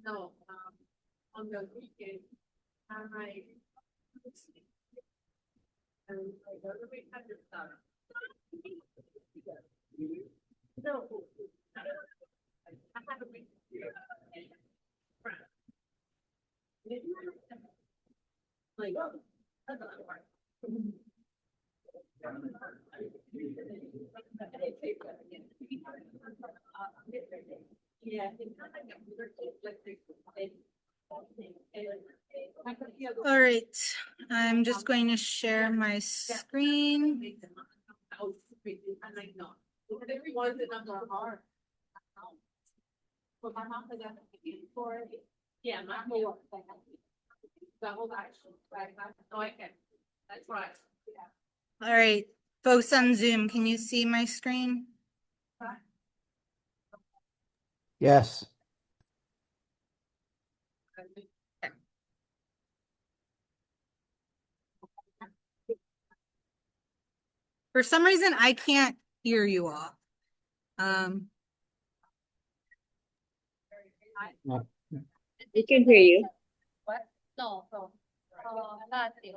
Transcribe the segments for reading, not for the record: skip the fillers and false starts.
No, on the weekend, I'm like, and I go to week hundred stuff. No. I have a week. Like, oh, that's not work. Yeah. All right, I'm just going to share my screen. Yeah, my whole action. Oh, I can. That's right. All right, folks on Zoom, can you see my screen? Yes. For some reason, I can't hear you all. We can hear you. What? No, that's it.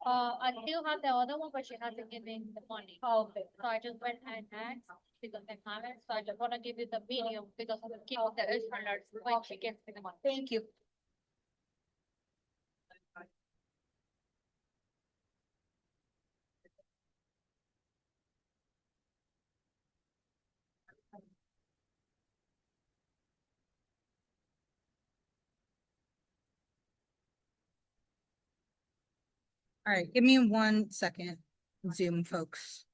I still have the other one, but she hasn't given the money. Oh, okay. So I just went and asked because they haven't. So I just want to give you the video because I'm gonna keep the extra nurse when she gets me the money. Thank you. All right, give me 1 second, Zoom folks.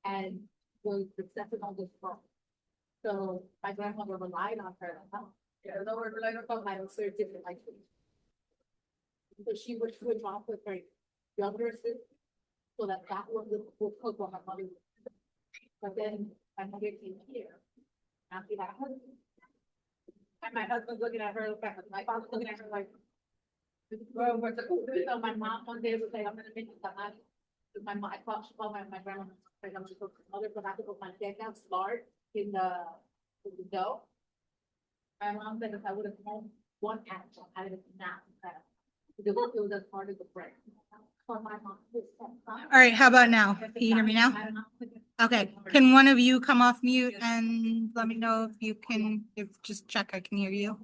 And was accepted on this phone. So my grandmother relied on her. Yeah, no, we relied on her. I was very different, like. So she would switch off with her younger sister. So that one would cook on her mother. But then my mother came here. After that husband. And my husband's looking at her, my father's looking at her like. Well, where's the food? So my mom one day would say, I'm gonna make some money. My mom, I called my grandma, like, I'm just looking, mother, but I have to put my deck out, lard in the dough. My mom said if I would have known one action, I would have not that. It was a part of the bread. For my mom. All right, how about now? Can you hear me now? Okay, can one of you come off mute and let me know if you can, just check I can hear you?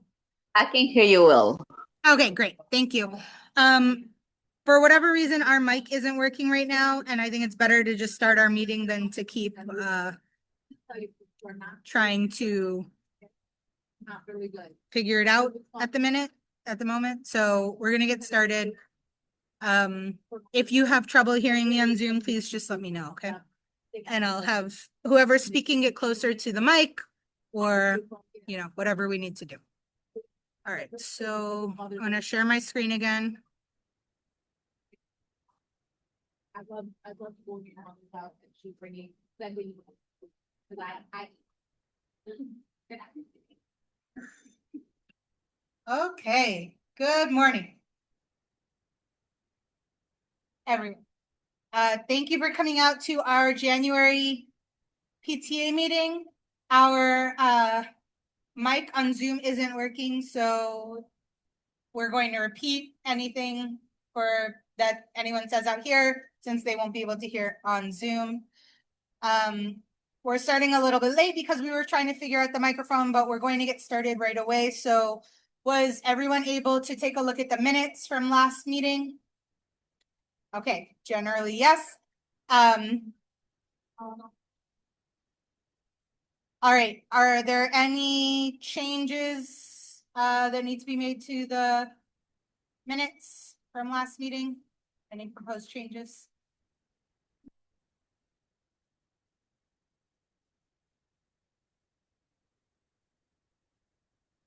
I can hear you well. Okay, great, thank you. For whatever reason, our mic isn't working right now, and I think it's better to just start our meeting than to keep trying to Not really good. figure it out at the moment. So we're gonna get started. If you have trouble hearing me on Zoom, please just let me know, okay? And I'll have whoever's speaking get closer to the mic or, you know, whatever we need to do. All right, so I'm gonna share my screen again. I'd love to go in your house without you bringing, sending. Cause I. Okay, good morning. Everyone. Thank you for coming out to our January PTA meeting. Our mic on Zoom isn't working, so we're going to repeat anything for that anyone says out here, since they won't be able to hear on Zoom. We're starting a little bit late because we were trying to figure out the microphone, but we're going to get started right away. So was everyone able to take a look at the minutes from last meeting? Okay, generally, yes. All right, are there any changes that need to be made to the minutes from last meeting? Any proposed changes?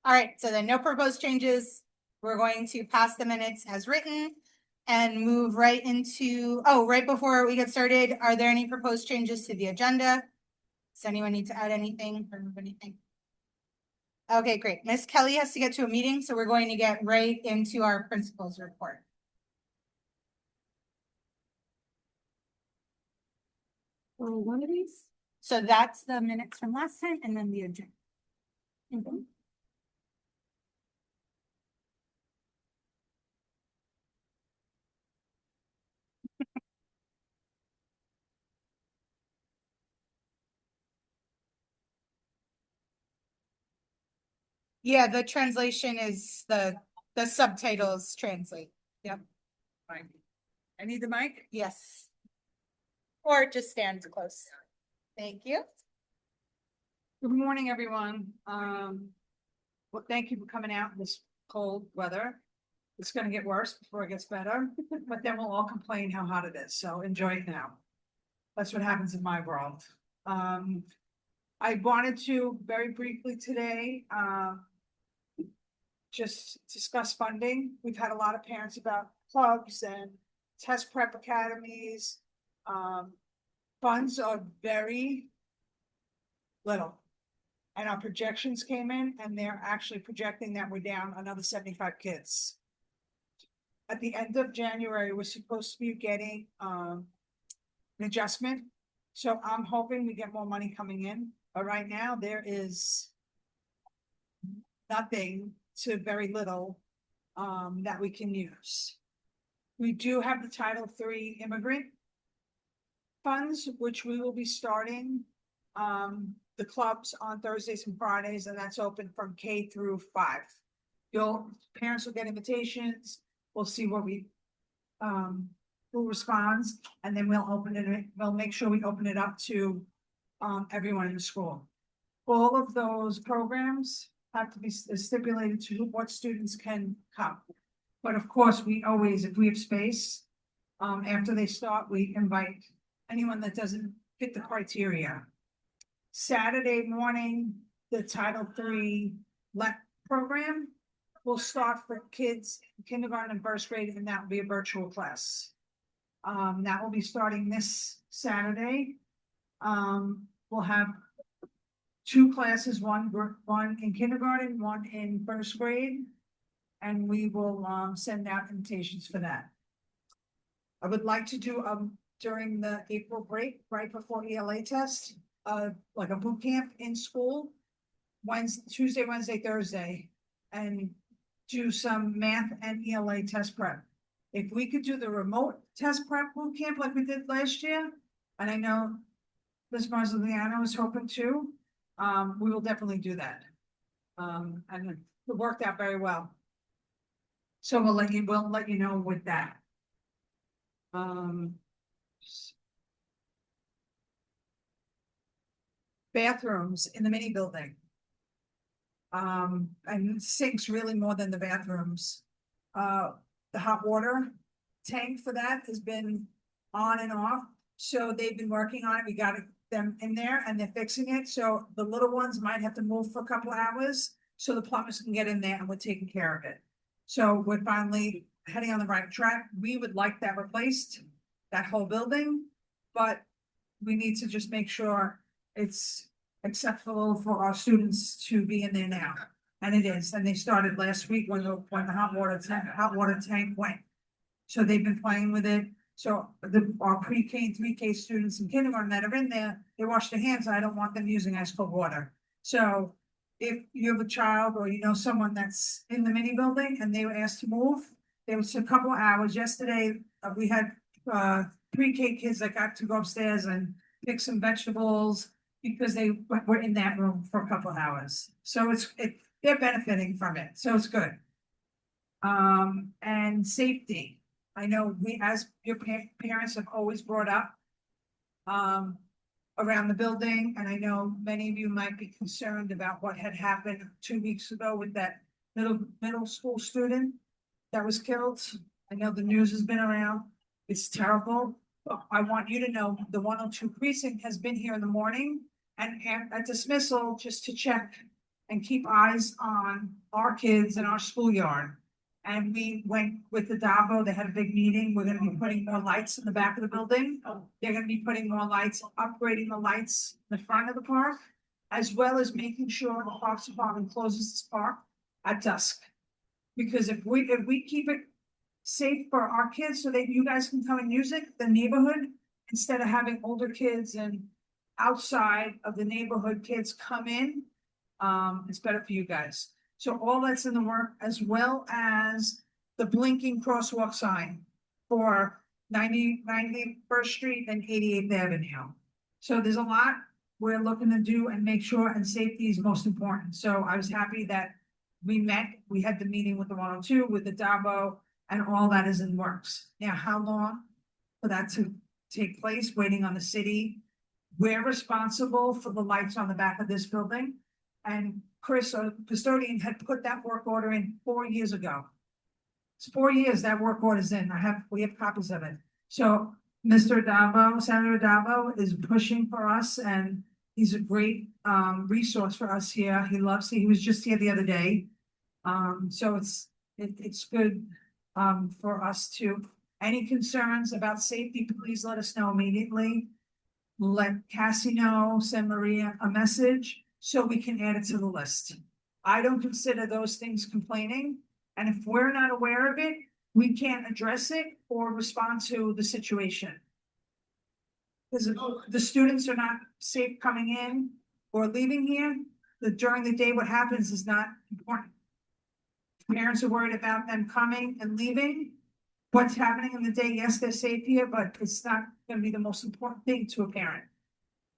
All right, so then no proposed changes. We're going to pass the minutes as written and move right into, oh, right before we get started, are there any proposed changes to the agenda? Does anyone need to add anything or remove anything? Okay, great. Miss Kelly has to get to a meeting, so we're going to get right into our principal's report. Oh, one of these? So that's the minutes from last time and then the agenda. Yeah, the translation is the subtitles translate. Yep. Fine. I need the mic? Yes. Or just stand close. Thank you. Good morning, everyone. Well, thank you for coming out in this cold weather. It's gonna get worse before it gets better, but then we'll all complain how hot it is, so enjoy it now. That's what happens in my world. I wanted to very briefly today, just discuss funding. We've had a lot of parents about clubs and test prep academies. Funds are very little. And our projections came in and they're actually projecting that we're down another 75 kids. At the end of January, we're supposed to be getting an adjustment. So I'm hoping we get more money coming in, but right now there is nothing to very little that we can use. We do have the Title III immigrant funds, which we will be starting the clubs on Thursdays and Fridays, and that's open from K through 5. Parents will get invitations. We'll see what who responds, and then we'll make sure we open it up to everyone in the school. All of those programs have to be stipulated to what students can come. But of course, we always, if we have space, after they start, we invite anyone that doesn't fit the criteria. Saturday morning, the Title III program will start for kids in kindergarten and first grade, and that will be a virtual class. That will be starting this Saturday. We'll have 2 classes, one in kindergarten, one in first grade, and we will send out invitations for that. I would like to do during the April break, right before ELA test, like a boot camp in school, Tuesday, Wednesday, Thursday, and do some math and ELA test prep. If we could do the remote test prep boot camp like we did last year, and I know Ms. Marziliano is hoping to, we will definitely do that. And it worked out very well. So we'll let you know with that. Bathrooms in the mini building. And sinks really more than the bathrooms. The hot water tank for that has been on and off. So they've been working on it. We got them in there and they're fixing it. So the little ones might have to move for a couple of hours, so the plumbers can get in there and we're taking care of it. So we're finally heading on the right track. We would like that replaced, that whole building, but we need to just make sure it's acceptable for our students to be in there now. And it is, and they started last week when the hot water tank went. So they've been playing with it. So our pre-K and 3K students in kindergarten that are in there, they wash their hands. I don't want them using ice cold water. So if you have a child or you know someone that's in the mini building and they were asked to move, there was a couple of hours yesterday, we had pre-K kids that got to go upstairs and pick some vegetables because they were in that room for a couple of hours. So they're benefiting from it, so it's good. And safety. I know we, as your parents have always brought up around the building, and I know many of you might be concerned about what had happened 2 weeks ago with that middle school student that was killed. I know the news has been around. It's terrible. I want you to know the 102 precinct has been here in the morning and at dismissal just to check and keep eyes on our kids in our schoolyard. And we went with the Davo, they had a big meeting. We're gonna be putting more lights in the back of the building. They're gonna be putting more lights, upgrading the lights in the front of the park, as well as making sure the Parks Department closes this park at dusk. Because if we keep it safe for our kids so that you guys can come and use it, the neighborhood, instead of having older kids and outside of the neighborhood kids come in, it's better for you guys. So all that's in the work, as well as the blinking crosswalk sign for 91st Street and 88th Avenue. So there's a lot we're looking to do and make sure, and safety is most important. So I was happy that we had the meeting with the 102, with the Davo, and all that is in works. Now, how long for that to take place, waiting on the city? We're responsible for the lights on the back of this building. And Chris, our custodian, had put that work order in 4 years ago. It's 4 years that work order's in. We have copies of it. So Mr. Davo, Senator Davo is pushing for us, and he's a great resource for us here. He was just here the other day. So it's good for us to, any concerns about safety, please let us know immediately. Let Cassie know, send Maria a message so we can add it to the list. I don't consider those things complaining, and if we're not aware of it, we can't address it or respond to the situation. Because the students are not safe coming in or leaving here, during the day what happens is not important. Parents are worried about them coming and leaving. What's happening in the day, yes, they're safe here, but it's not gonna be the most important thing to a parent.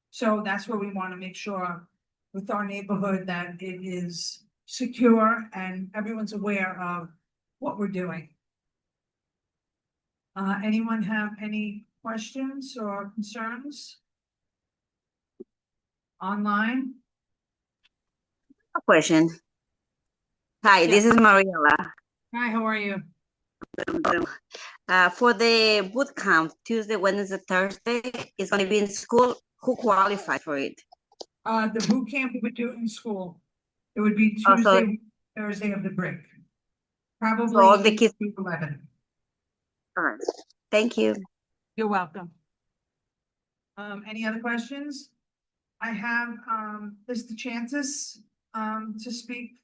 So that's where we wanna make sure with our neighborhood that it is secure and everyone's aware of what we're doing. Anyone have any questions or concerns? Online? A question. Hi, this is Mariela. Hi, how are you? For the boot camp, Tuesday, Wednesday, Thursday, is going to be in school. Who qualified for it? The boot camp we would do it in school. It would be Oh, so- Tuesday, Thursday of the break. Probably So all the kids- 8 to 11. All right. Thank you. You're welcome. Any other questions? I have, Mr. Chantis, to speak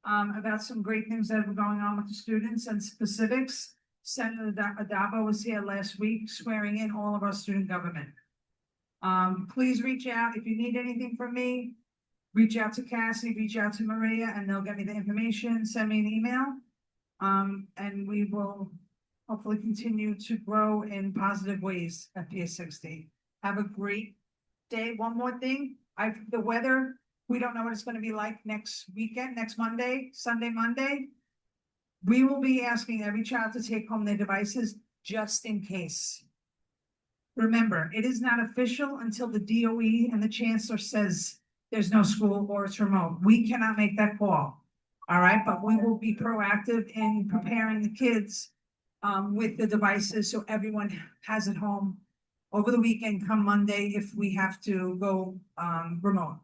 about some great things that are going on with the students and specifics. Senator Adabo was here last week swearing in all of our student government. Please reach out if you need anything from me. Reach out to Cassie, reach out to Maria, and they'll get me the information, send me an email. And we will hopefully continue to grow in positive ways at PS60. Have a great day. One more thing, the weather, we don't know what it's gonna be like next weekend, next Monday, Sunday, Monday. We will be asking every child to take home their devices just in case. Remember, it is not official until the DOE and the chancellor says there's no school or it's remote. We cannot make that call. All right, but we will be proactive in preparing the kids with the devices so everyone has it home over the weekend come Monday if we have to go remote.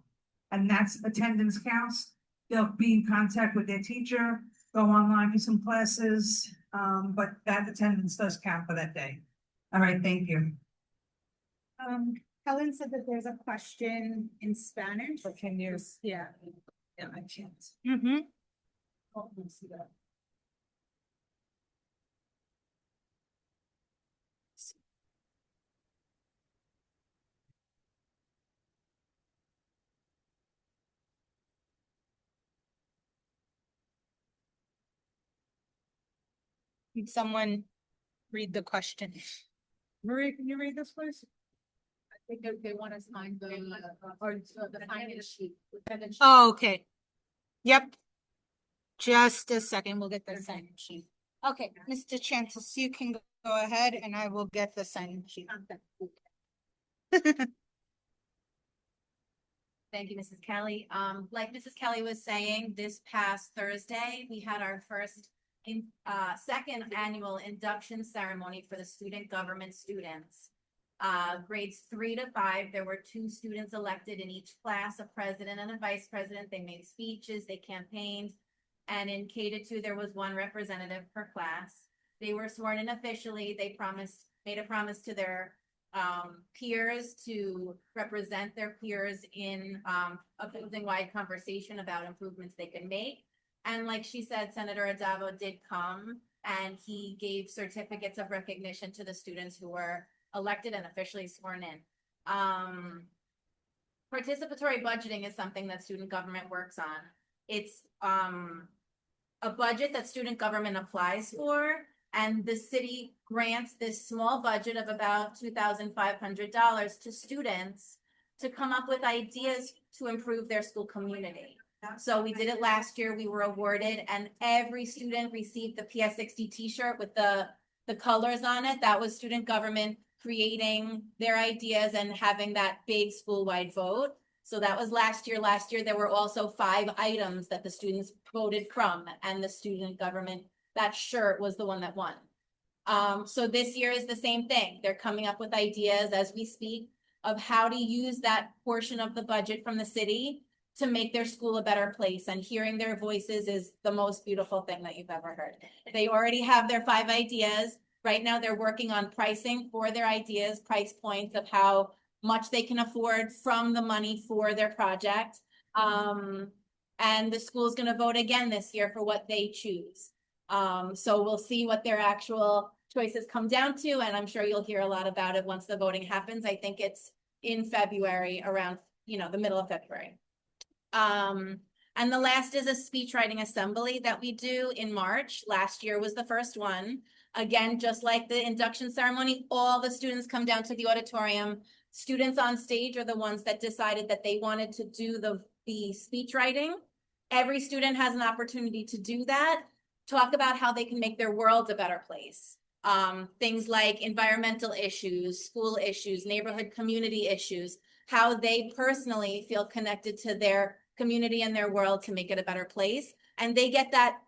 And that's attendance counts. they'll be in contact with their teacher, go online for some classes, but that attendance does count for that day. All right, thank you. Helen said that there's a question in Spanish. But can you? Yeah. Yeah, I can't. Mm-hmm. Oh, let me see that. Can someone read the question? Maria, can you read this, please? I think they want to sign the, or the sign-in sheet. Oh, okay. Yep. Just a second, we'll get the sign sheet. Okay, Mr. Chantis, you can go ahead and I will get the sign sheet. Thank you, Mrs. Kelly. Like Mrs. Kelly was saying, this past Thursday, we had our second annual induction ceremony for the student government students. Grades 3 to 5, there were 2 students elected in each class, a president and a vice president. They made speeches, they campaigned. And in K to 2, there was 1 representative per class. They were sworn in officially. They made a promise to their peers to represent their peers in a building-wide conversation about improvements they could make. And like she said, Senator Adavo did come and he gave certificates of recognition to the students who were elected and officially sworn in. Participatory budgeting is something that student government works on. It's a budget that student government applies for, and the city grants this small budget of about $2,500 to students to come up with ideas to improve their school community. So we did it last year, we were awarded, and every student received the PS60 t-shirt with the colors on it. That was student government creating their ideas and having that big school-wide vote. So that was last year. Last year, there were also 5 items that the students voted from, and the student government, that shirt was the one that won. So this year is the same thing. They're coming up with ideas as we speak of how to use that portion of the budget from the city to make their school a better place, and hearing their voices is the most beautiful thing that you've ever heard. They already have their 5 ideas. Right now, they're working on pricing for their ideas, price points of how much they can afford from the money for their project. And the school's gonna vote again this year for what they choose. So we'll see what their actual choices come down to, and I'm sure you'll hear a lot about it once the voting happens. I think it's in February, around, the middle of February. And the last is a speech writing assembly that we do in March. Last year was the first one. Again, just like the induction ceremony, all the students come down to the auditorium. Students on stage are the ones that decided that they wanted to do the speech writing. Every student has an opportunity to do that, talk about how they can make their world a better place. Things like environmental issues, school issues, neighborhood community issues, how they personally feel connected to their community and their world to make it a better place. And they get that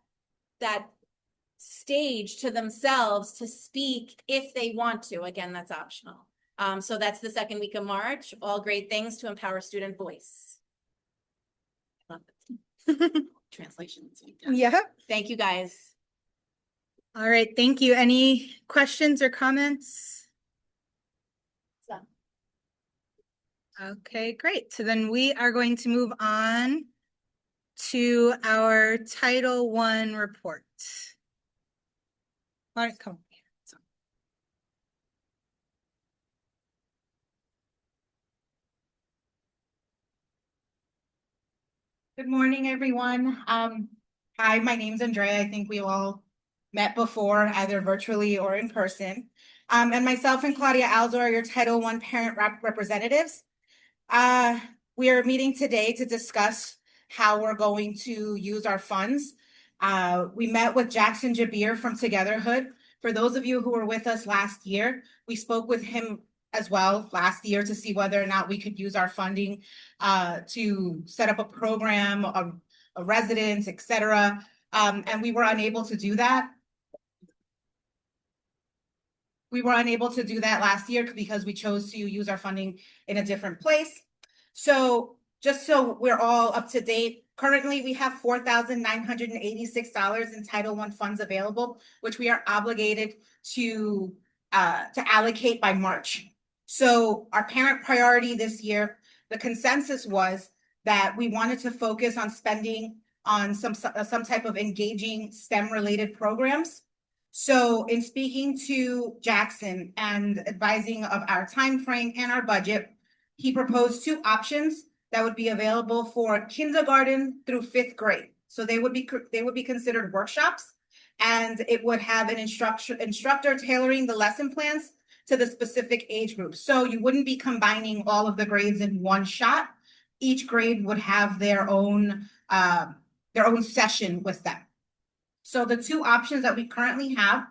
stage to themselves to speak if they want to. Again, that's optional. So that's the second week of March. All great things to empower student voice. Love it. Translations. Yeah. Thank you, guys. All right, thank you. Any questions or comments? Okay, great. So then we are going to move on to our Title I report. All right, come. Good morning, everyone. Hi, my name's Andrea. I think we all met before, either virtually or in person. And myself and Claudia Aldo are your Title I parent representatives. We are meeting today to discuss how we're going to use our funds. We met with Jackson Jabir from Togetherhood. For those of you who were with us last year, we spoke with him as well last year to see whether or not we could use our funding to set up a program, a residence, etc. And we were unable to do that. We were unable to do that last year because we chose to use our funding in a different place. So just so we're all up to date, Currently, we have $4,986 in Title I funds available, which we are obligated to allocate by March. So our parent priority this year, the consensus was that we wanted to focus on spending on some type of engaging STEM-related programs. So in speaking to Jackson and advising of our time frame and our budget, he proposed two options that would be available for kindergarten through 5th grade. So they would be considered workshops, and it would have an instructor tailoring the lesson plans to the specific age group. So you wouldn't be combining all of the grades in one shot. Each grade would have their own session with them. So the two options that we currently have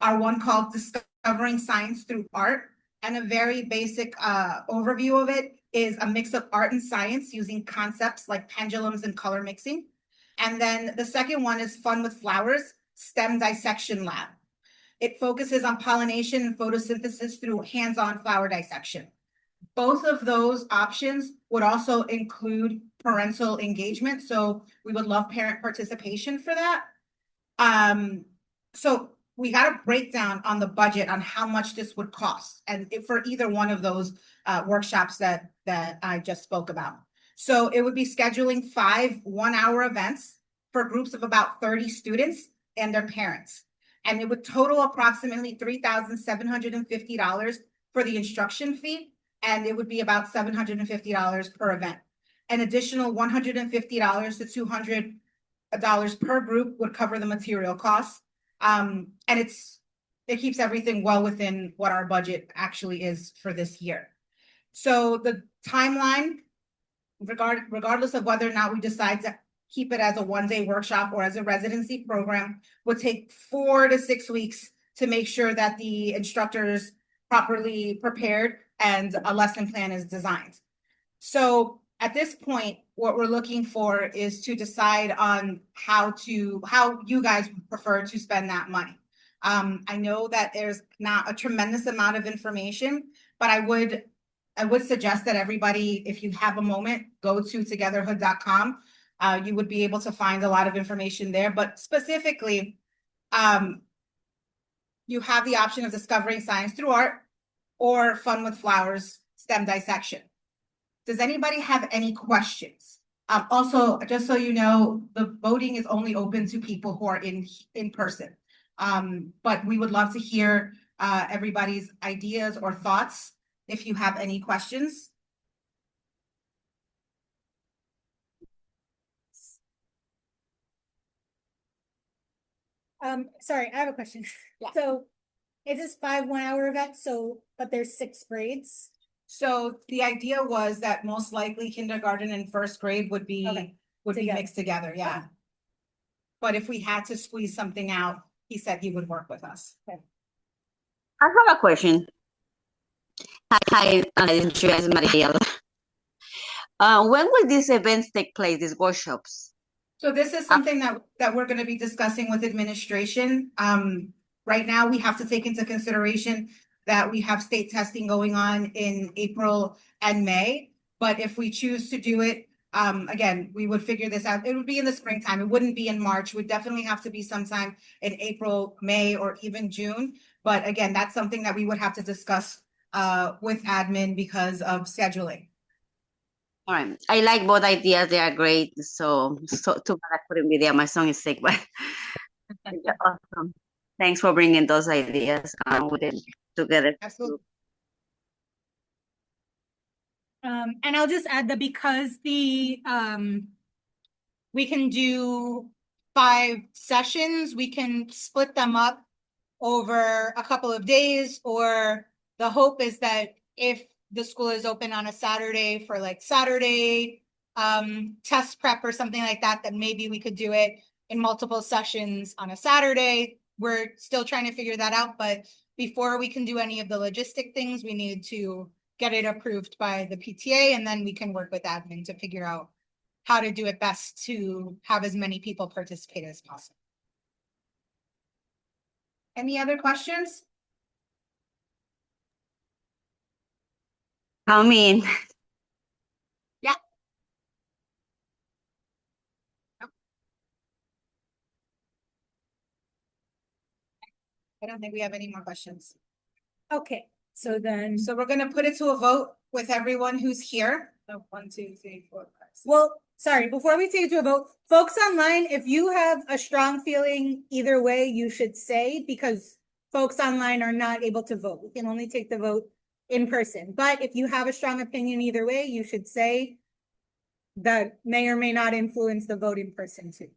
are one called Discovering Science Through Art, and a very basic overview of it is a mix of art and science using concepts like pendulums and color mixing. And then the second one is Fun with Flowers, STEM Dissection Lab. It focuses on pollination and photosynthesis through hands-on flower dissection. Both of those options would also include parental engagement, so we would love parent participation for that. So we got a breakdown on the budget on how much this would cost, and for either one of those workshops that I just spoke about. So it would be scheduling 5 one-hour events for groups of about 30 students and their parents. And it would total approximately $3,750 for the instruction fee, and it would be about $750 per event. An additional $150 to $200 per group would cover the material costs. And it keeps everything well within what our budget actually is for this year. So the timeline, regardless of whether or not we decide to keep it as a one-day workshop or as a residency program, would take 4 to 6 weeks to make sure that the instructor is properly prepared and a lesson plan is designed. So at this point, what we're looking for is to decide on how you guys prefer to spend that money. I know that there's not a tremendous amount of information, but I would suggest that everybody, if you have a moment, go to togetherhood.com. You would be able to find a lot of information there, but specifically, you have the option of Discovering Science Through Art or Fun with Flowers, STEM Dissection. Does anybody have any questions? Also, just so you know, the voting is only open to people who are in person. But we would love to hear everybody's ideas or thoughts if you have any questions. Sorry, I have a question. Yeah. So it is 5 one-hour events, but there's 6 grades. So the idea was that most likely kindergarten and 1st grade would be mixed together, yeah. But if we had to squeeze something out, he said he would work with us. I have a question. Hi, Andrea, Mariela. When will these events take place, these workshops? So this is something that we're going to be discussing with administration. Right now, we have to take into consideration that we have state testing going on in April and May. But if we choose to do it, again, we would figure this out. It would be in the springtime. It wouldn't be in March. It would definitely have to be sometime in April, May, or even June. But again, that's something that we would have to discuss with admin because of scheduling. All right. I like both ideas. They are great. So too bad I couldn't be there. My son is sick, but they're awesome. Thanks for bringing those ideas with it together. Absolutely. And I'll just add that because we can do 5 sessions, we can split them up over a couple of days, or the hope is that if the school is open on a Saturday for like Saturday test prep or something like that, that maybe we could do it in multiple sessions on a Saturday. We're still trying to figure that out, but before we can do any of the logistic things, we need to get it approved by the PTA, and then we can work with admin to figure out how to do it best to have as many people participate as possible. Any other questions? I mean, Yeah. I don't think we have any more questions. Okay, so then, So we're gonna put it to a vote with everyone who's here. So 1, 2, 3, 4, 5, 6. well, sorry, before we take it to a vote, folks online, if you have a strong feeling either way, you should say, because folks online are not able to vote. We can only take the vote in person. But if you have a strong opinion either way, you should say that may or may not influence the vote in person too.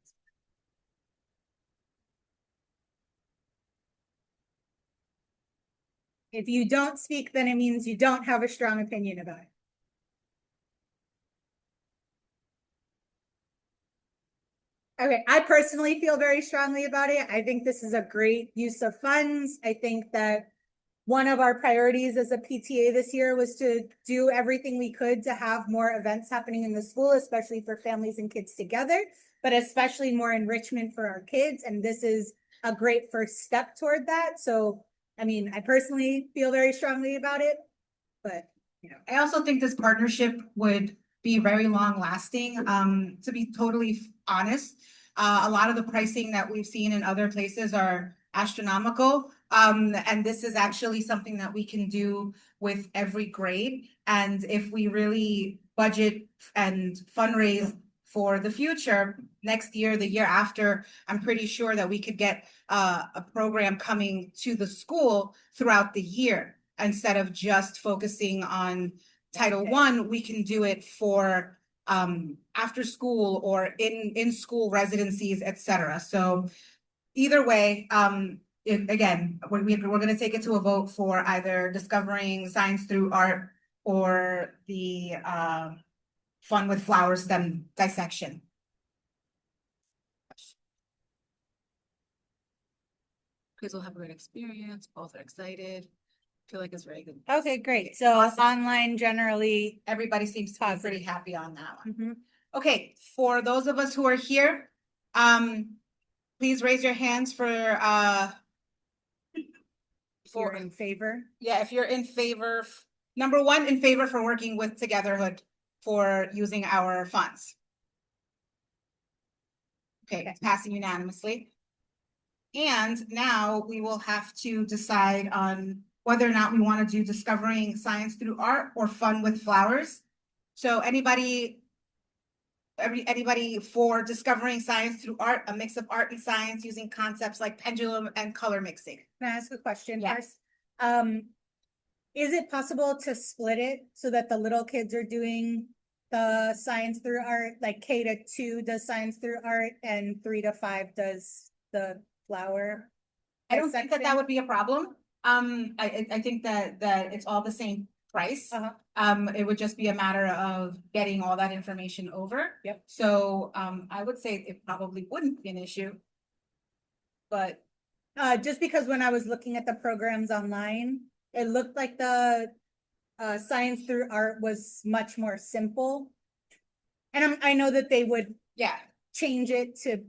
If you don't speak, then it means you don't have a strong opinion about it. Okay, I personally feel very strongly about it. I think this is a great use of funds. I think that one of our priorities as a PTA this year was to do everything we could to have more events happening in the school, especially for families and kids together, but especially more enrichment for our kids. And this is a great first step toward that. So, I mean, I personally feel very strongly about it, but I also think this partnership would be very long lasting. To be totally honest, a lot of the pricing that we've seen in other places are astronomical. And this is actually something that we can do with every grade. And if we really budget and fundraise for the future, next year, the year after, I'm pretty sure that we could get a program coming to the school throughout the year. Instead of just focusing on Title I, we can do it for after school or in school residencies, etc. So either way, again, we're going to take it to a vote for either discovering science through art or the fun with flowers STEM dissection. Kids will have a great experience. Both are excited. Feel like it's very good. okay, great. So online generally, Everybody seems to be pretty happy on that one. mhm. Okay, for those of us who are here, please raise your hands for If you're in favor. yeah, if you're in favor, number 1, in favor for working with Togetherhood for using our funds. Okay, it's passing unanimously. And now we will have to decide on whether or not we want to do discovering science through art or fun with flowers. So anybody for discovering science through art, a mix of art and science using concepts like pendulum and color mixing? Can I ask a question Yeah. first? Is it possible to split it so that the little kids are doing the science through art, like K to 2 does science through art and 3 to 5 does the flower? I don't think that dissection? would be a problem. I think that it's all the same price. Uh-huh. It would just be a matter of getting all that information over. Yep. So, I would say it probably wouldn't be an issue. But Just because when I was looking at the programs online, it looked like the science through art was much more simple. And I know that they would yeah, change it to,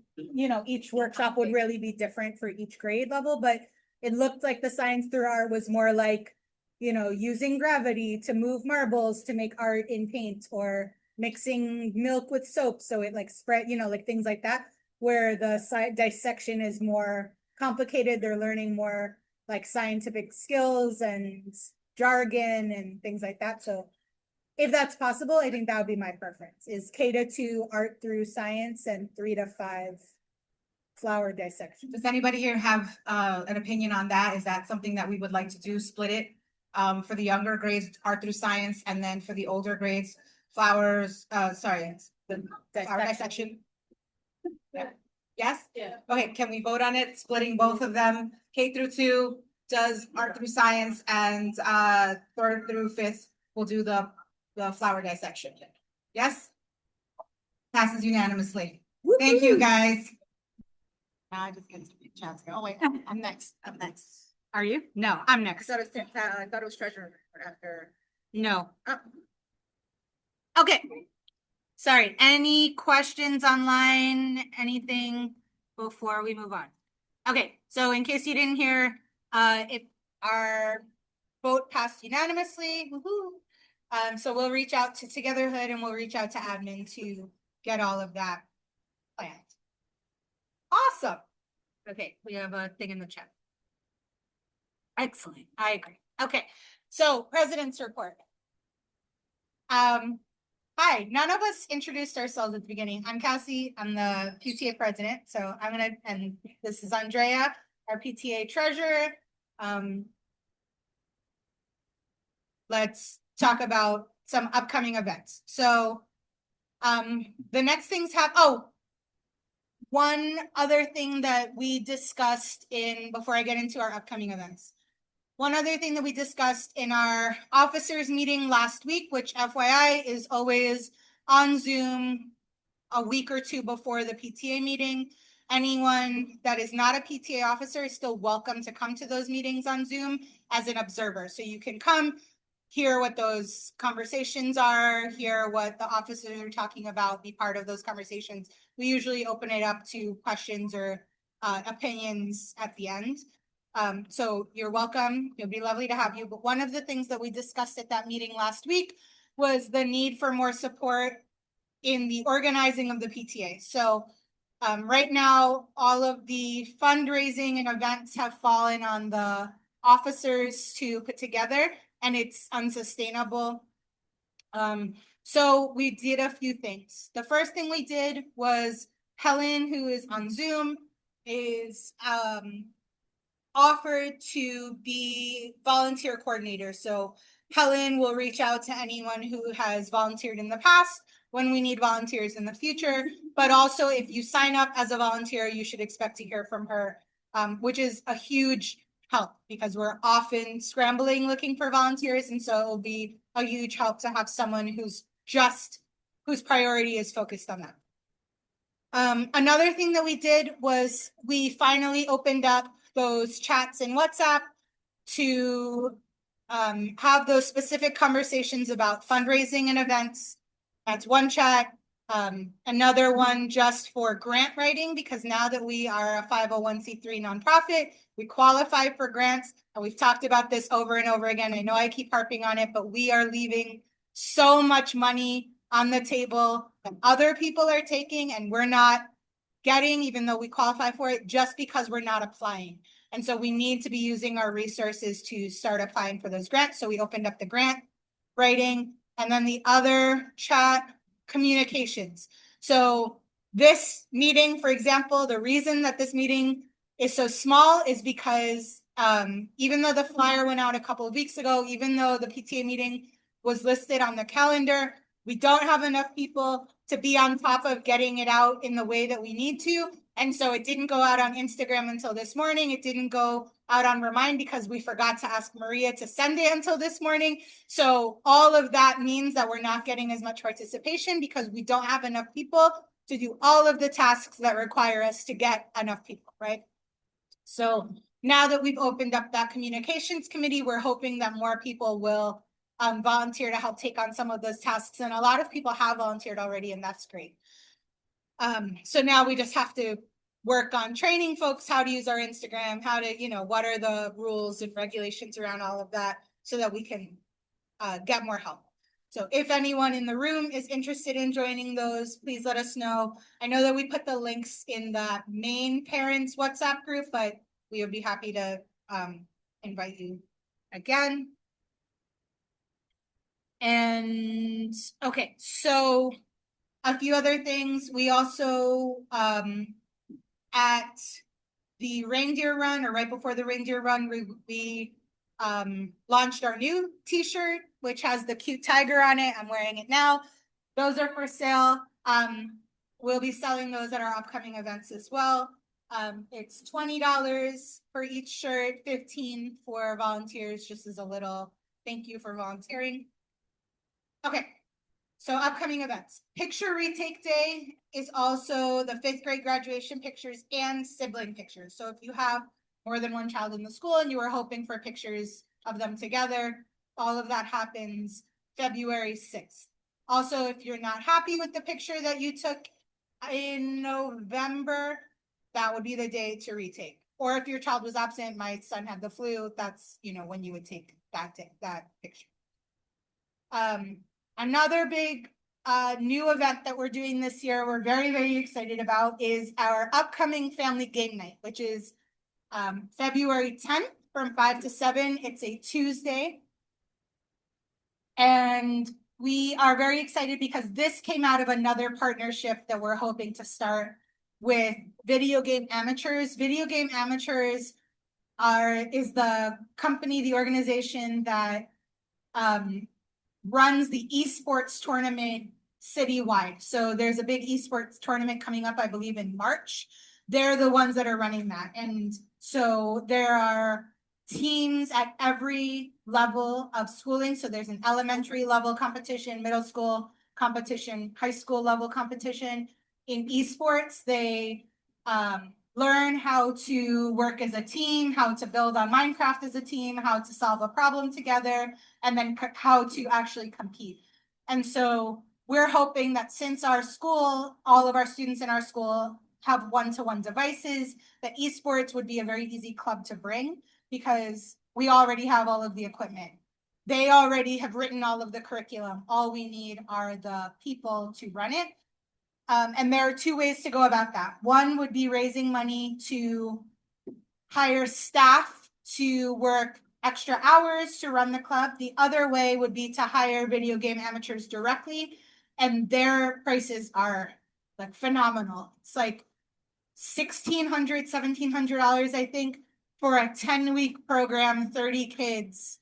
each workshop would really be different for each grade level, but it looked like the science through art was more like, using gravity to move marbles to make art in paint, or mixing milk with soap so it like spread, like things like that, where the dissection is more complicated. They're learning more like scientific skills and jargon and things like that. So if that's possible, I think that would be my preference, is K to 2 art through science and 3 to 5 flower dissection. does anybody here have an opinion on that? Is that something that we would like to do, split it? For the younger grades, art through science, and then for the older grades, flowers, the flower dissection? Yeah. Yes? Yeah. Okay, can we vote on it, splitting both of them? K through 2 does art through science, and 3rd through 5th will do the flower dissection. Yes? Passes unanimously. Thank you, guys. Now I just get to chance. Oh wait, I'm next. Are you? No, I'm next. I thought it was treasurer after. No. Oh. Okay. Sorry, any questions online, anything before we move on? Okay, so in case you didn't hear, if our vote passed unanimously, woohoo. So we'll reach out to Togetherhood and we'll reach out to admin to get all of that planned. Awesome. Okay, we have a thing in the chat. Excellent, I agree. Okay, so president's report. Hi, none of us introduced ourselves at the beginning. I'm Cassie, I'm the PTA president, so and this is Andrea, our PTA treasurer. Let's talk about some upcoming events. So, the next things one other thing that we discussed before I get into our upcoming events. One other thing that we discussed in our officers meeting last week, which FYI is always on Zoom a week or two before the PTA meeting. Anyone that is not a PTA officer is still welcome to come to those meetings on Zoom as an observer. So you can come, hear what those conversations are, hear what the officers are talking about, be part of those conversations. We usually open it up to questions or opinions at the end. So you're welcome. It'll be lovely to have you. But one of the things that we discussed at that meeting last week was the need for more support in the organizing of the PTA. So right now, all of the fundraising and events have fallen on the officers to put together, and it's unsustainable. So we did a few things. The first thing we did was Helen, who is on Zoom, is offered to be volunteer coordinator. So Helen will reach out to anyone who has volunteered in the past when we need volunteers in the future. But also, if you sign up as a volunteer, you should expect to hear from her, which is a huge help because we're often scrambling looking for volunteers. And so it will be a huge help to have someone whose priority is focused on that. Another thing that we did was we finally opened up those chats in WhatsApp to have those specific conversations about fundraising and events. That's one chat. Another one just for grant writing, because now that we are a 501c3 nonprofit, we qualify for grants. And we've talked about this over and over again. I know I keep harping on it, but we are leaving so much money on the table that other people are taking, and we're not getting, even though we qualify for it, just because we're not applying. And so we need to be using our resources to start applying for those grants. So we opened up the grant writing, and then the other chat, communications. So this meeting, for example, the reason that this meeting is so small is because even though the flyer went out a couple of weeks ago, even though the PTA meeting was listed on the calendar, we don't have enough people to be on top of getting it out in the way that we need to. And so it didn't go out on Instagram until this morning. It didn't go out on Remind because we forgot to ask Maria to send it until this morning. So all of that means that we're not getting as much participation because we don't have enough people to do all of the tasks that require us to get enough people, right? So now that we've opened up that communications committee, we're hoping that more people will volunteer to help take on some of those tasks. And a lot of people have volunteered already, and that's great. So now we just have to work on training folks how to use our Instagram, how to, what are the rules and regulations around all of that so that we can get more help. So if anyone in the room is interested in joining those, please let us know. I know that we put the links in the main parents WhatsApp group, but we would be happy to invite you again. And okay, so a few other things. We also at the reindeer run, or right before the reindeer run, we launched our new t-shirt, which has the cute tiger on it. I'm wearing it now. Those are for sale. We'll be selling those at our upcoming events as well. It's $20 for each shirt, $15 for volunteers, just as a little thank you for volunteering. Okay, so upcoming events. Picture Retake Day is also the 5th grade graduation pictures and sibling pictures. So if you have more than one child in the school and you are hoping for pictures of them together, all of that happens February 6th. Also, if you're not happy with the picture that you took in November, that would be the day to retake. Or if your child was absent, my son had the flu, that's, when you would take that picture. Another big new event that we're doing this year, we're very, very excited about, is our upcoming family game night, which is February 10th from 5 to 7. It's a Tuesday. And we are very excited because this came out of another partnership that we're hoping to start with Video Game Amateurs. Video Game Amateurs is the company, the organization that runs the esports tournament citywide. So there's a big esports tournament coming up, I believe, in March. They're the ones that are running that. And so there are teams at every level of schooling. So there's an elementary level competition, middle school competition, high school level competition. In esports, they learn how to work as a team, how to build on Minecraft as a team, how to solve a problem together, and then how to actually compete. And so we're hoping that since our school, all of our students in our school have one-to-one devices, that esports would be a very easy club to bring because we already have all of the equipment. They already have written all of the curriculum. All we need are the people to run it. And there are two ways to go about that. One would be raising money to hire staff to work extra hours to run the club. The other way would be to hire Video Game Amateurs directly, and their prices are like phenomenal. It's like $1,600, $1,700, I think, for a 10-week program, 30 kids.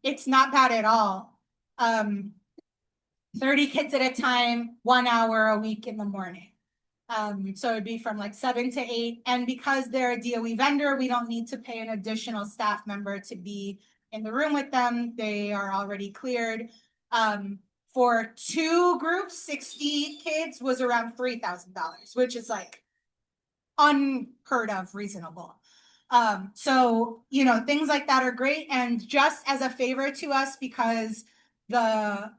It's not bad at all. 30 kids at a time, 1 hour a week in the morning. So it'd be from like 7 to 8. And because they're a DOE vendor, we don't need to pay an additional staff member to be in the room with them. They are already cleared. For 2 groups, 60 kids was around $3,000, which is like unheard of reasonable. So, you know, things like that are great. And just as a favor to us, because the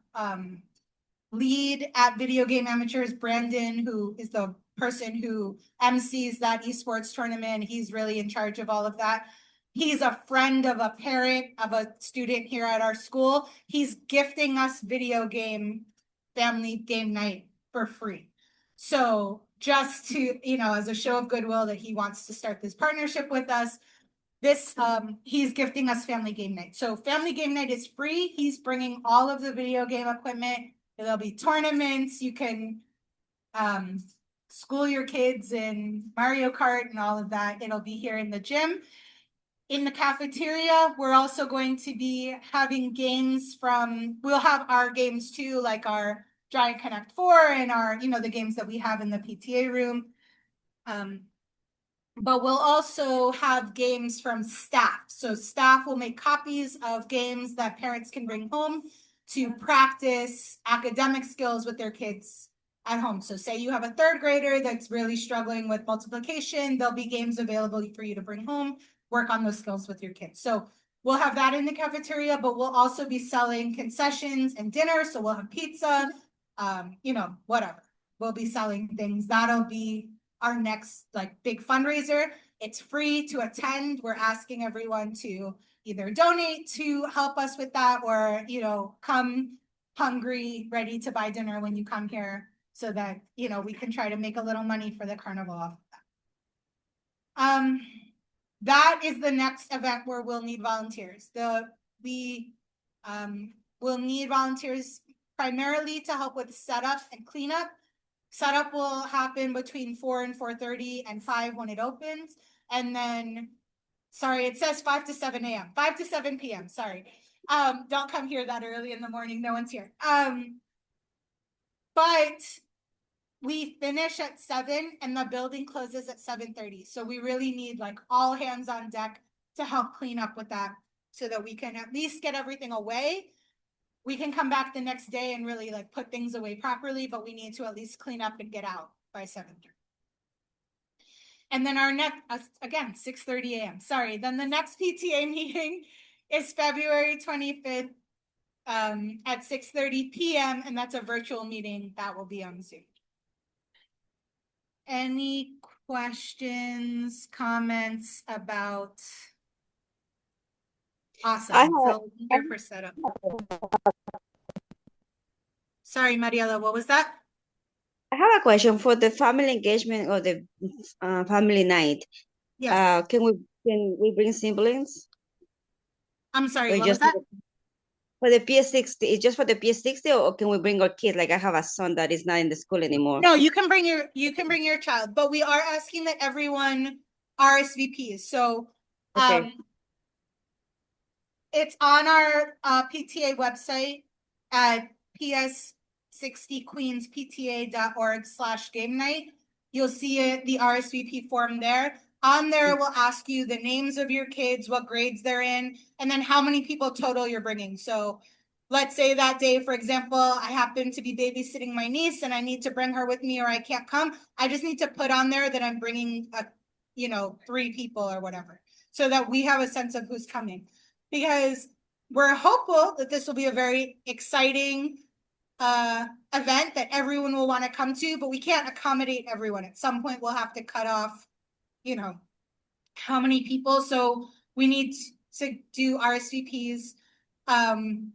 lead at Video Game Amateurs, Brandon, who is the person who MCs that esports tournament, he's really in charge of all of that. He's a friend of a parent of a student here at our school. He's gifting us video game family game night for free. So just to, you know, as a show of goodwill that he wants to start this partnership with us, he's gifting us family game night. So family game night is free. He's bringing all of the video game equipment. There'll be tournaments. You can school your kids in Mario Kart and all of that. It'll be here in the gym. In the cafeteria, we're also going to be having games we'll have our games too, like our Giant Connect 4 and our, you know, the games that we have in the PTA room. But we'll also have games from staff. So staff will make copies of games that parents can bring home to practice academic skills with their kids at home. So say you have a 3rd grader that's really struggling with multiplication, there'll be games available for you to bring home, work on those skills with your kids. So we'll have that in the cafeteria, but we'll also be selling concessions and dinner. So we'll have pizza, you know, whatever. We'll be selling things. That'll be our next like big fundraiser. It's free to attend. We're asking everyone to either donate to help us with that or, you know, come hungry, ready to buy dinner when you come here so that, you know, we can try to make a little money for the carnival off of that. That is the next event where we'll need volunteers. We will need volunteers primarily to help with setup and cleanup. Setup will happen between 4 and 4:30 and 5 when it opens. And then, sorry, it says 5 to 7 a.m., 5 to 7 p.m. Sorry. Don't come here that early in the morning. No one's here. But we finish at 7 and the building closes at 7:30. So we really need like all hands on deck to help clean up with that so that we can at least get everything away. We can come back the next day and really like put things away properly, but we need to at least clean up and get out by 7:30. And then our next, again, 6:30 a.m. Sorry. Then the next PTA meeting is February 25th at 6:30 p.m. And that's a virtual meeting that will be on Zoom. Any questions, comments about? Awesome. So here for setup. Sorry, Mariela, what was that? I have a question for the family engagement or the family night. Yes. Can we Can we bring siblings? I'm sorry, Or what was just that? for the PS60? It's just for the PS60, or can we bring our kids? Like I have a son that is not in the school anymore. No, you can bring your child, but we are asking that everyone RSVPs. So, Okay. it's on our PTA website at ps60queenspta.org/game night. You'll see it, the RSVP form there. On there, it will ask you the names of your kids, what grades they're in, and then how many people total you're bringing. So let's say that day, for example, I happen to be babysitting my niece and I need to bring her with me or I can't come. I just need to put on there that I'm bringing 3 people or whatever, so that we have a sense of who's coming. Because we're hopeful that this will be a very exciting event that everyone will want to come to, but we can't accommodate everyone. At some point, we'll have to cut off, how many people. So we need to do RSVPs. And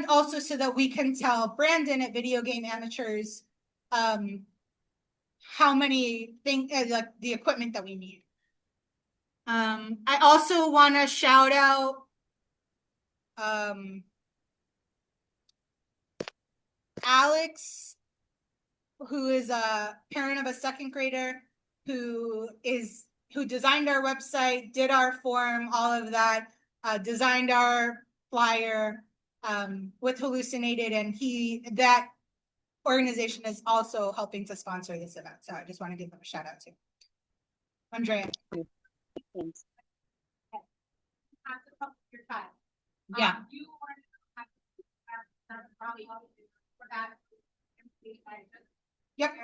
also so that we can tell Brandon at Video Game Amateurs how many things, like the equipment that we need. I also want to shout out Alex, who is a parent of a 2nd grader who designed our website, did our form, all of that, designed our flyer with Hallucinated, and that organization is also helping to sponsor this event. So I just want to give them a shout out to Andrea. Thanks. Yeah. Yep.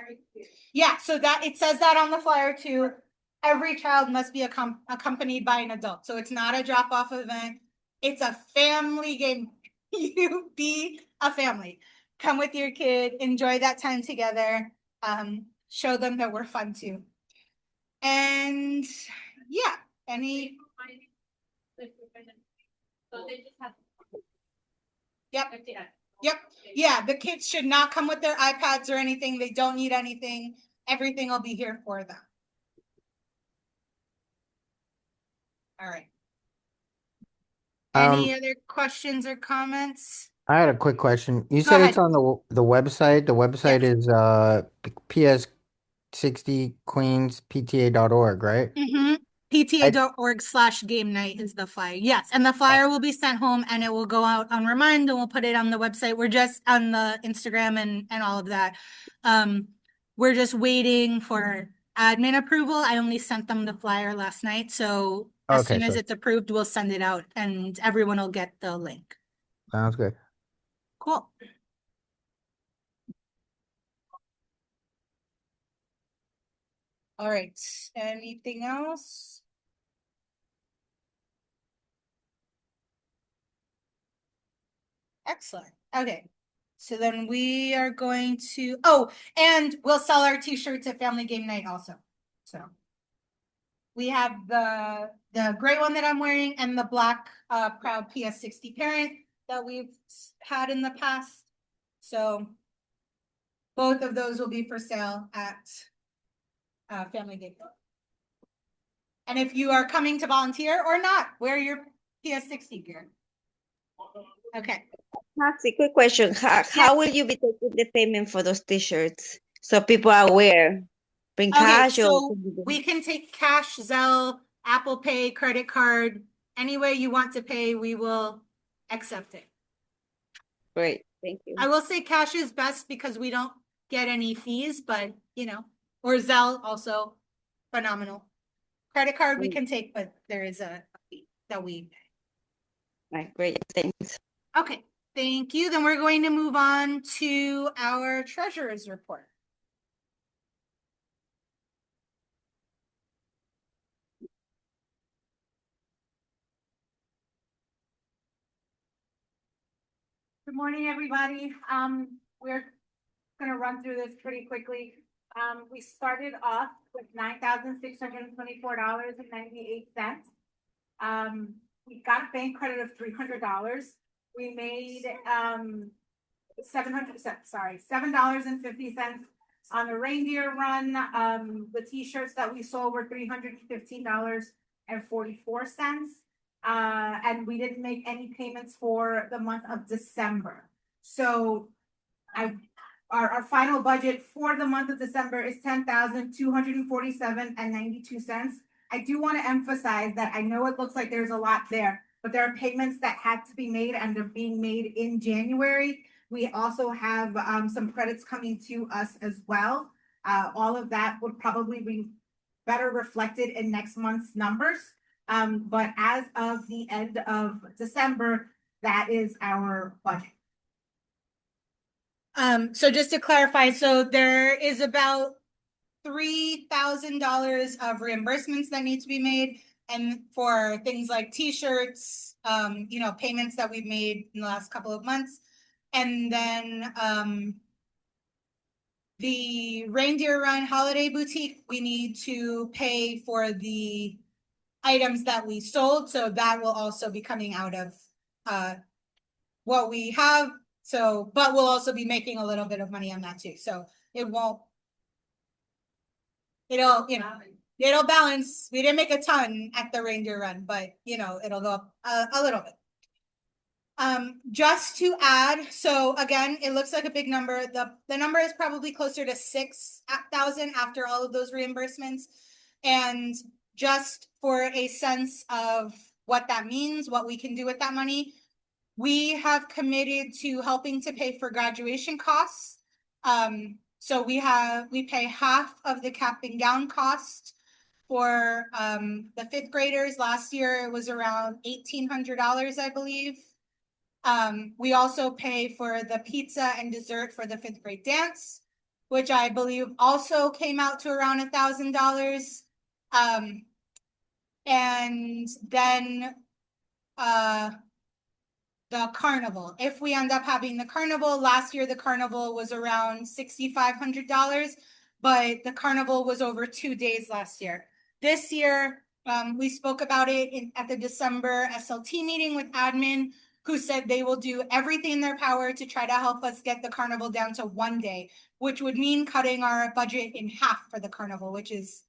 Yeah, so that it says that on the flyer too. Every child must be accompanied by an adult. So it's not a drop-off event. It's a family game. You be a family. Come with your kid, enjoy that time together. Show them that we're fun too. And yeah, any. So they just have. Yep. Yep. Yeah, the kids should not come with their iPads or anything. They don't need anything. Everything will be here for them. All right. Any other questions or comments? I had a quick question. You Go said ahead. it's on the website. The website Yes. is ps60queenspta.org, right? Mm-hmm. PTA.org/game night is the flyer. Yes. And the flyer will be sent home and it will go out on Remind and we'll put it on the website. We're just on the Instagram and all of that. We're just waiting for admin approval. I only sent them the flyer last night. So as Okay, soon as so it's approved, we'll send it out and everyone will get the link. sounds good. Cool. All right. Anything else? Excellent. Okay. So then we are going to, and we'll sell our t-shirts at Family Game Night also. So we have the gray one that I'm wearing and the black proud PS60 parent that we've had in the past. So both of those will be for sale at Family Game Night. And if you are coming to volunteer or not, wear your PS60 gear. Okay. Maxi, quick question. How will you be taking the payment for those t-shirts? So people are aware. Bring Okay, cash or so we can take cash, Zelle, Apple Pay, credit card, any way you want to pay, we will accept it. great. Thank you. I will say cash is best because we don't get any fees, but or Zelle also phenomenal. Credit card we can take, but there is a fee that we pay. Right, great. Thanks. Okay, thank you. Then we're going to move on to our treasurer's report. Good morning, everybody. We're gonna run through this pretty quickly. We started off with $9,624.98. We got a bank credit of $300. We made $7.50 on the reindeer run. The t-shirts that we sold were $315. and 44 cents. And we didn't make any payments for the month of December. So our final budget for the month of December is $10,247.92. I do want to emphasize that I know it looks like there's a lot there, but there are payments that had to be made and they're being made in January. We also have some credits coming to us as well. All of that would probably be better reflected in next month's numbers. But as of the end of December, that is our budget. So just to clarify, so there is about $3,000 of reimbursements that need to be made, and for things like t-shirts, payments that we've made in the last couple of months. And then the Reindeer Run Holiday Boutique, we need to pay for the items that we sold, so that will also be coming out of what we have. So, but we'll also be making a little bit of money on that too. So it'll balance. We didn't make a ton at the Reindeer Run, but it'll go up a little bit. Just to add, so again, it looks like a big number. The number is probably closer to 6,000 after all of those reimbursements. And just for a sense of what that means, what we can do with that money, we have committed to helping to pay for graduation costs. So we pay half of the cap and gown cost for the fifth graders. Last year it was around $1,800, I believe. We also pay for the pizza and dessert for the fifth grade dance, which I believe also came out to around $1,000. And then the carnival. If we end up having the carnival, last year the carnival was around $6,500, but the carnival was over 2 days last year. This year, we spoke about it at the December SLT meeting with admin, who said they will do everything in their power to try to help us get the carnival down to 1 day, which would mean cutting our budget in half for the carnival, which is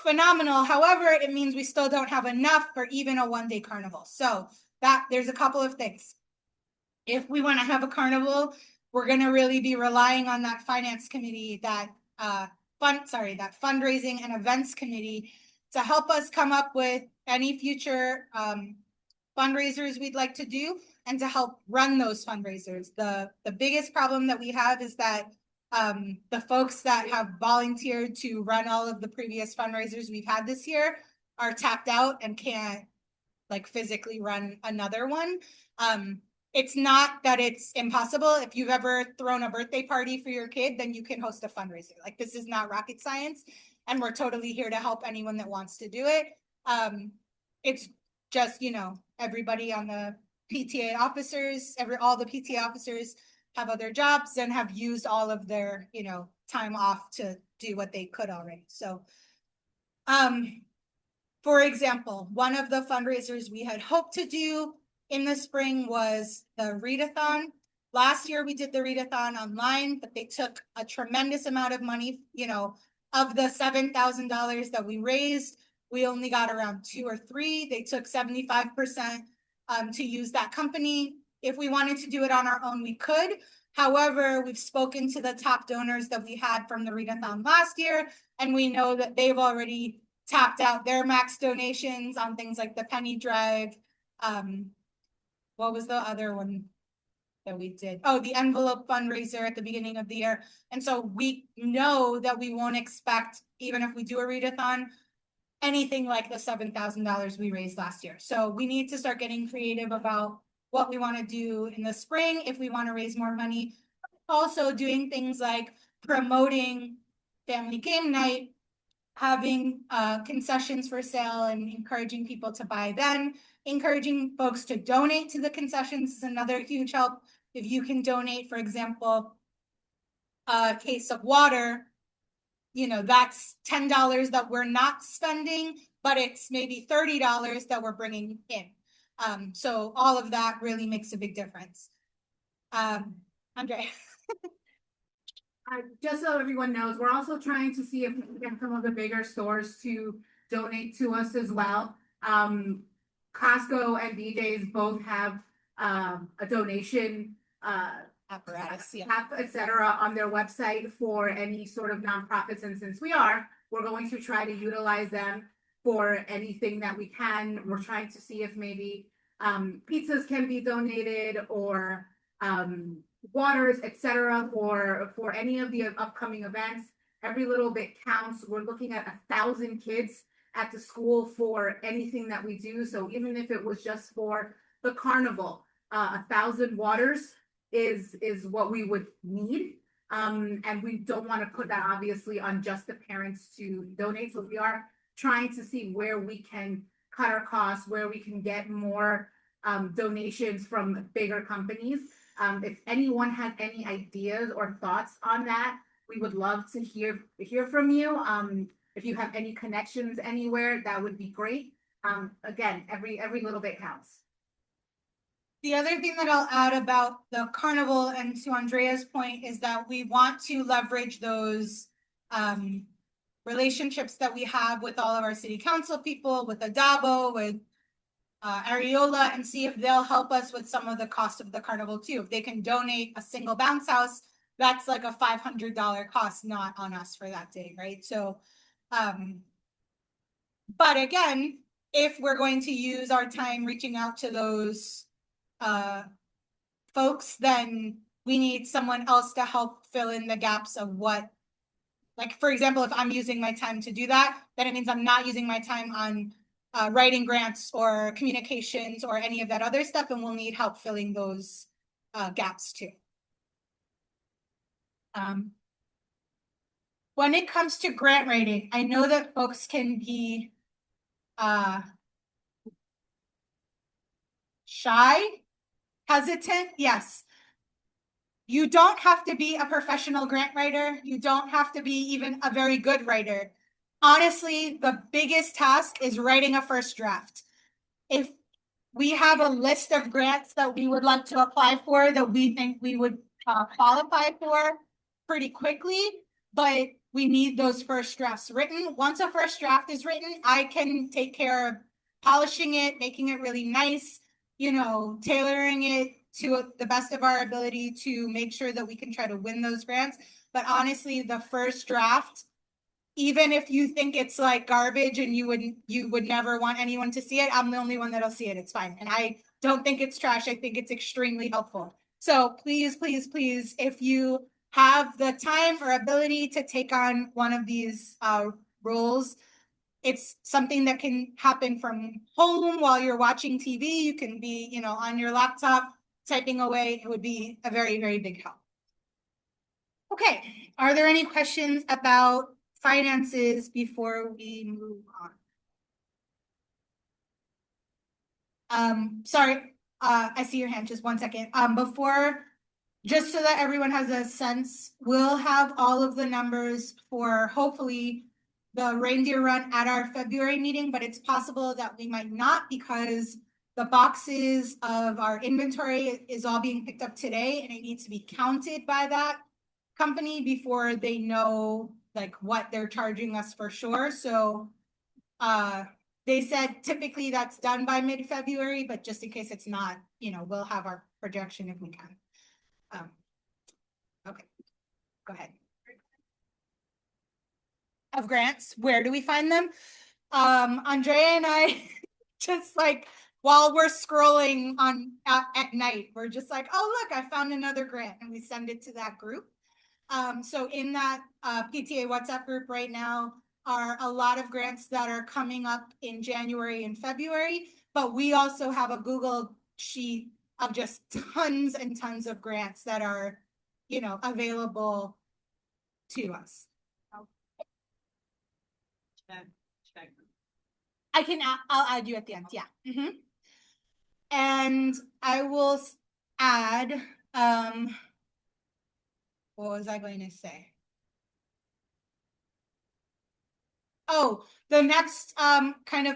phenomenal. However, it means we still don't have enough for even a 1-day carnival. So there's a couple of things. If we want to have a carnival, we're going to really be relying on that finance committee, that fundraising and events committee, to help us come up with any future fundraisers we'd like to do and to help run those fundraisers. The biggest problem that we have is that the folks that have volunteered to run all of the previous fundraisers we've had this year are tapped out and can't physically run another one. It's not that it's impossible. If you've ever thrown a birthday party for your kid, then you can host a fundraiser. This is not rocket science, and we're totally here to help anyone that wants to do it. It's just, everybody on the PTA officers, all the PTA officers have other jobs and have used all of their, time off to do what they could already. So, for example, one of the fundraisers we had hoped to do in the spring was the readathon. Last year we did the readathon online, but they took a tremendous amount of money. Of the $7,000 that we raised, we only got around 2 or 3. They took 75% to use that company. If we wanted to do it on our own, we could. However, we've spoken to the top donors that we had from the readathon last year, and we know that they've already tapped out their max donations on things like the penny drive. What was the other one that we did? Oh, the envelope fundraiser at the beginning of the year. And so we know that we won't expect, even if we do a readathon, anything like the $7,000 we raised last year. So we need to start getting creative about what we want to do in the spring if we want to raise more money. Also doing things like promoting family game night, having concessions for sale and encouraging people to buy then, encouraging folks to donate to the concessions is another huge help. If you can donate, for example, a case of water, that's $10 that we're not spending, but it's maybe $30 that we're bringing in. So all of that really makes a big difference. Andre. Just so everyone knows, we're also trying to see if we can get some of the bigger stores to donate to us as well. Costco and BJ's both have a donation Apparatus, yeah. app, et cetera, on their website for any sort of nonprofits. And since we're going to try to utilize them for anything that we can. We're trying to see if maybe pizzas can be donated or waters, et cetera, for any of the upcoming events. Every little bit counts. We're looking at 1,000 kids at the school for anything that we do. So even if it was just for the carnival, 1,000 waters is what we would need. And we don't want to put that obviously on just the parents to donate. So we are trying to see where we can cut our costs, where we can get more donations from bigger companies. If anyone has any ideas or thoughts on that, we would love to hear from you. If you have any connections anywhere, that would be great. Again, every little bit counts. The other thing that I'll add about the carnival and to Andrea's point is that we want to leverage those relationships that we have with all of our city council people, with Adabo, with Ariola, and see if they'll help us with some of the cost of the carnival too. If they can donate a single bounce house, that's like a $500 cost, not on us for that day, right? So, but again, if we're going to use our time reaching out to those folks, then we need someone else to help fill in the gaps of what, like, for example, if I'm using my time to do that, then it means I'm not using my time on writing grants or communications or any of that other stuff, and we'll need help filling those gaps too. When it comes to grant writing, I know that folks can be shy, hesitant. Yes. You don't have to be a professional grant writer. You don't have to be even a very good writer. Honestly, the biggest task is writing a first draft. If we have a list of grants that we would like to apply for that we think we would qualify for pretty quickly, but we need those first drafts written. Once a first draft is written, I can take care of polishing it, making it really nice, you know, tailoring it to the best of our ability to make sure that we can try to win those grants. But honestly, the first draft, even if you think it's like garbage and you would never want anyone to see it, I'm the only one that'll see it. It's fine. And I don't think it's trash. I think it's extremely helpful. So please, please, please, if you have the time or ability to take on one of these roles, it's something that can happen from home while you're watching TV. You can be, you know, on your laptop typing away. It would be a very, very big help. Okay, are there any questions about finances before we move on? Sorry, I see your hand, just 1 second. Before, just so that everyone has a sense, we'll have all of the numbers for hopefully the reindeer run at our February meeting, but it's possible that we might not because the boxes of our inventory is all being picked up today and it needs to be counted by that company before they know like what they're charging us for sure. So they said typically that's done by mid-February, but just in case it's not, you know, we'll have our projection if we can. Okay, go ahead. Of grants, where do we find them? Andrea and I just like while we're scrolling on at night, we're just like, oh look, I found another grant, and we send it to that group. So in that PTA WhatsApp group right now are a lot of grants that are coming up in January and February, but we also have a Google sheet of just tons and tons of grants that are, you know, available to us. I'll add you at the end. Yeah. Mm-hmm. And I will add, what was I going to say? Oh, the next kind of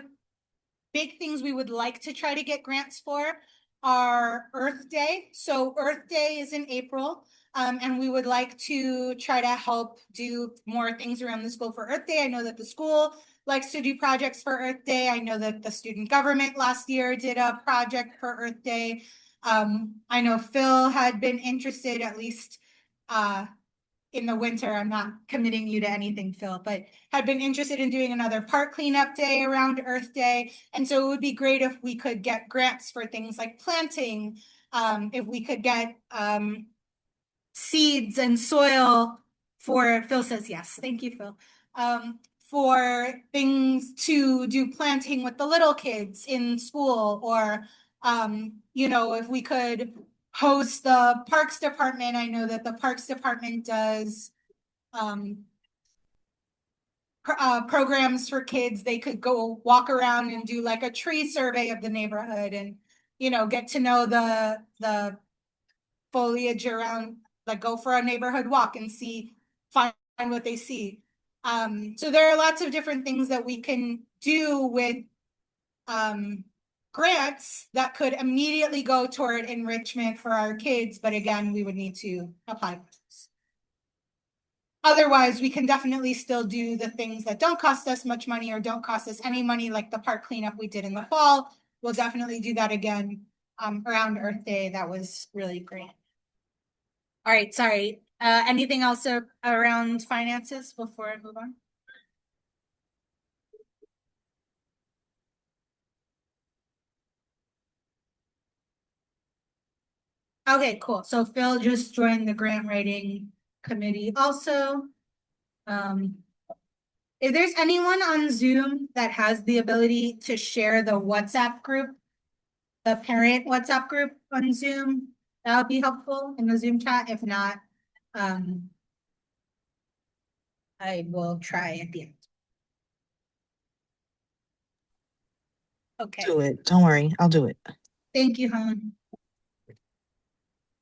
big things we would like to try to get grants for are Earth Day. So Earth Day is in April, and we would like to try to help do more things around the school for Earth Day. I know that the school likes to do projects for Earth Day. I know that the student government last year did a project for Earth Day. I know Phil had been interested, at least in the winter. I'm not committing you to anything, Phil, but had been interested in doing another park cleanup day around Earth Day. And so it would be great if we could get grants for things like planting, if we could get seeds and soil for, Phil says yes, thank you, Phil. For things to do planting with the little kids in school, or you know, if we could host the Parks Department. I know that the Parks Department does programs for kids. They could go walk around and do like a tree survey of the neighborhood, and you know, get to know the foliage around, like go for a neighborhood walk and find what they see. So there are lots of different things that we can do with grants that could immediately go toward enrichment for our kids, but again, we would need to apply for those. Otherwise, we can definitely still do the things that don't cost us much money or don't cost us any money, like the park cleanup we did in the fall. We'll definitely do that again around Earth Day. That was really great. All right, sorry. Anything else around finances before I move on? Okay, cool. So Phil just joined the grant writing committee also. If there's anyone on Zoom that has the ability to share the WhatsApp group, the parent WhatsApp group on Zoom, that would be helpful in the Zoom chat. If not, I will try at the end. Okay. Do it. Don't worry. I'll do it. Thank you, Helen.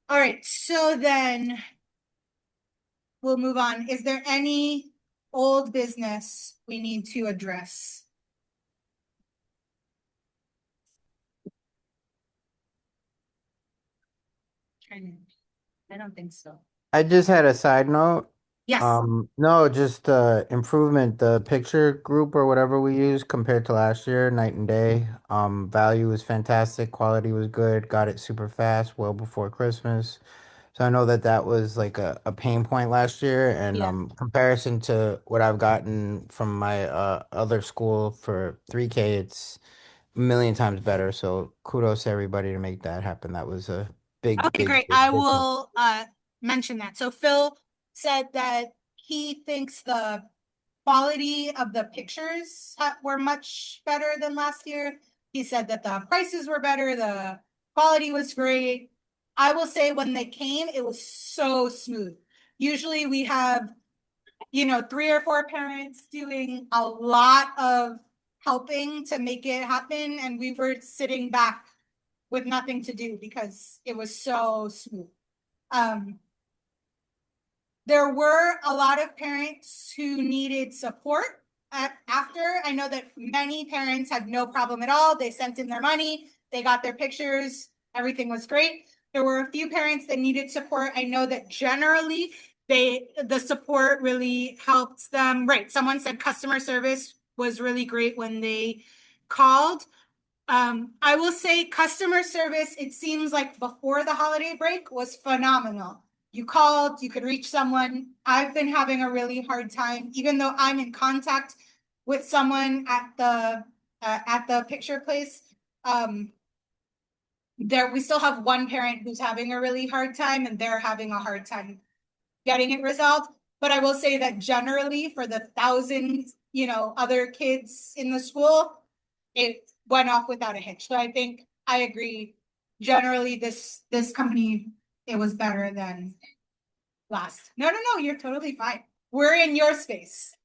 All right, so then we'll move on. Is there any old business we need to address? I don't think so. I just had a side note. Yes. No, just improvement. The picture group or whatever we use compared to last year, night and day. Value was fantastic, quality was good, got it super fast, well before Christmas. So I know that that was like a pain point last year, and Yeah. comparison to what I've gotten from my other school for 3K, it's a million times better. So kudos to everybody to make that happen. That was a big, Okay, big, great. big I difference. will mention that. So Phil said that he thinks the quality of the pictures were much better than last year. He said that the prices were better, the quality was great. I will say when they came, it was so smooth. Usually we have, you know, 3 or 4 parents doing a lot of helping to make it happen, and we were sitting back with nothing to do because it was so smooth. There were a lot of parents who needed support after. I know that many parents had no problem at all. They sent in their money, they got their pictures, everything was great. There were a few parents that needed support. I know that generally the support really helped them. Right, someone said customer service was really great when they called. I will say customer service, it seems like before the holiday break, was phenomenal. You called, you could reach someone. I've been having a really hard time, even though I'm in contact with someone at the picture place. We still have one parent who's having a really hard time, and they're having a hard time getting it resolved. But I will say that generally for the thousands, you know, other kids in the school, it went off without a hitch. So I think I agree. Generally, this company, it was better than last. No, you're totally fine. We're in your space.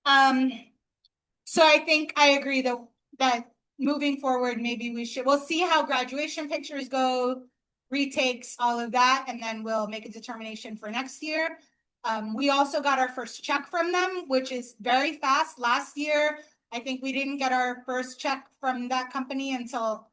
So I think I agree that moving forward, maybe we'll see how graduation pictures go, retakes, all of that, and then we'll make a determination for next year. We also got our first check from them, which is very fast. Last year, I think we didn't get our first check from that company until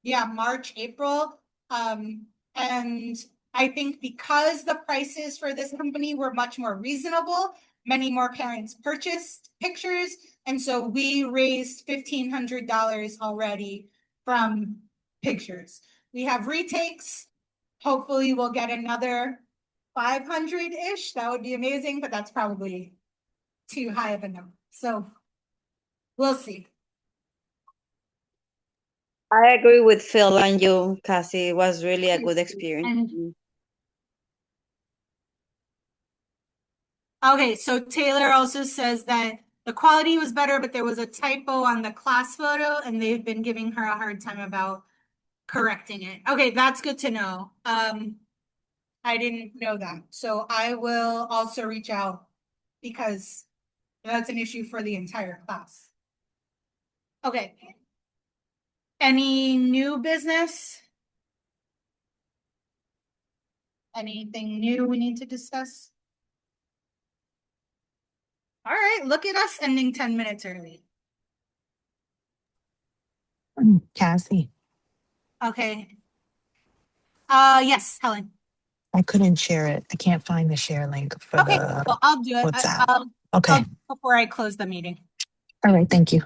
March, April. And I think because the prices for this company were much more reasonable, many more parents purchased pictures. And so we raised $1,500 already from pictures. We have retakes. Hopefully we'll get another 500-ish. That would be amazing, but that's probably too high of a number. So we'll see. I agree with Phil and you, Cassie. It was really a good experience. And- Okay, so Taylor also says that the quality was better, but there was a typo on the class photo and they've been giving her a hard time about correcting it. Okay, that's good to know. I didn't know that. So I will also reach out because that's an issue for the entire class. Okay. Any new business? Anything new we need to discuss? All right, look at us ending 10 minutes early. Cassie, Okay. Yes, Helen. I couldn't share it. I can't find the share link for Okay, the well, I'll do it. WhatsApp. Okay. Before I close the meeting. All right. Thank you.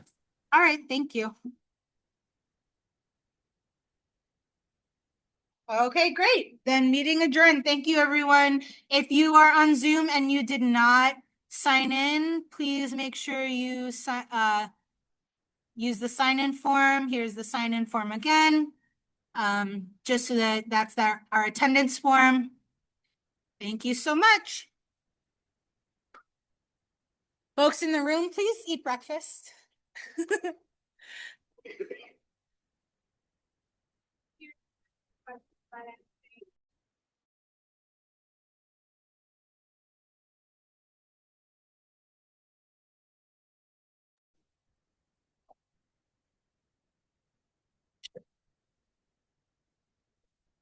All right, thank you. Okay, great. Then meeting adjourned. Thank you, everyone. If you are on Zoom and you did not sign in, please make sure you use the sign-in form. Here's the sign-in form again. Just so that that's our attendance form. Thank you so much. Folks in the room, please eat breakfast.